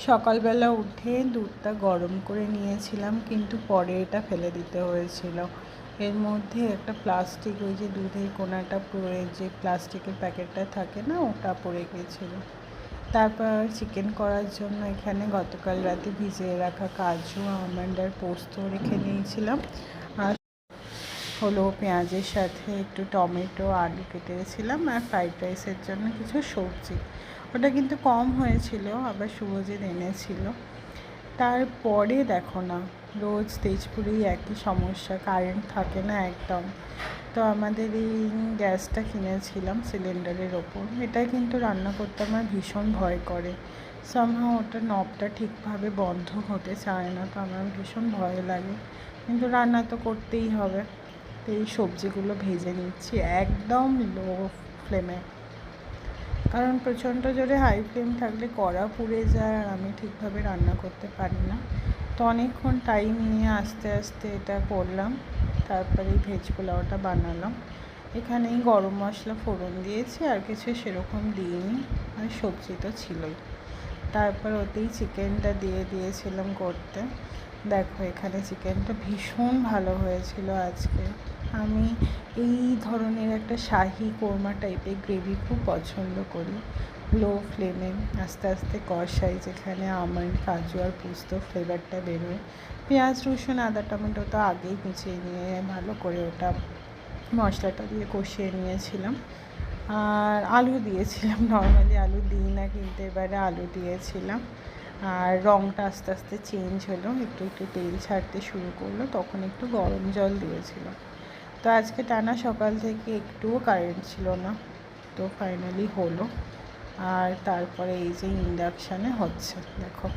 সকালবেলা উঠে দুধটা গরম করে নিয়েছিলাম, কিন্তু পরে এটা ফেলে দিতে হয়েছিল। এর মধ্যে একটা প্লাস্টিক, ওই যে দুধের কোনাটা পড়ে, যে প্লাস্টিকের প্যাকেটটা থাকে না, ওটা পড়ে গিয়েছিল। তারপর চিকেন করার জন্য এখানে গতকাল রাতে ভিজিয়ে রাখা কাজু, আমন্ড আর পোস্ত রেখে নিয়েছিলাম। আর হলো পেঁয়াজের সাথে একটু টমেটো, আলু কেটেছিলাম, আর ফ্রাইড রাইসের জন্য কিছু সবজি। ওটা কিন্তু কম হয়েছিল, আবার শুভজিৎ এনেছিল। তারপরে দেখো না, রোজ তেজপুরেই একই সমস্যা, কারেন্ট থাকে না একদম। তো আমাদের এই গ্যাসটা কিনেছিলাম সিলিন্ডারের ওপর, এটা কিন্তু রান্না করতে আমার ভীষণ ভয় করে। সামহাও ওটা নবটা ঠিকভাবে বন্ধ হতে চায় না, তো আমার ভীষণ ভয় লাগে, কিন্তু রান্না তো করতেই হবে। তো এই সবজিগুলো ভেজে নিচ্ছি একদম লো ফ্লেমে, কারণ প্রচণ্ড জোরে হাই ফ্লেম থাকলে কড়া পুড়ে যায় আর আমি ঠিকভাবে রান্না করতে পারি না। তো অনেকক্ষণ টাইম নিয়ে আস্তে আস্তে এটা করলাম, তারপরে ভেজ পোলাওটা বানালাম। এখানেই গরম মশলা ফোড়ন দিয়েছি, আর কিছু সেরকম দিইনি, আর সবজি তো ছিলই। তারপর ওতেই চিকেনটা দিয়ে দিয়েছিলাম করতে। দেখো এখানে চিকেনটা ভীষণ ভালো হয়েছিল আজকে। আমি এই ধরনের একটা শাহি কোরমা টাইপের গ্রেভি খুব পছন্দ করি। লো ফ্লেমে আস্তে আস্তে কষাই, যেখানে আমন্ড, কাজু আর পোস্ত ফ্লেভারটা বেরোয়। পেঁয়াজ, রসুন, আদা, টমেটো তো আগেই কুচিয়ে নিয়ে ভালো করে ওটা মশলাটা দিয়ে কষিয়ে নিয়েছিলাম। আর আলু দিয়েছিলাম, নর্মালি আলু দিই না, কিন্তু এবারে আলু দিয়েছিলাম। আর রঙটা আস্তে আস্তে চেঞ্জ হলো, একটু একটু তেল ছাড়তে শুরু করলো, তখন একটু গরম জল দিয়েছিলাম। তো আজকে টানা সকাল থেকে একটুও কারেন্ট ছিল না, তো ফাইনালি হলো। আর তারপরে এই যে ইন্ডাকশানে হচ্ছে, দেখো।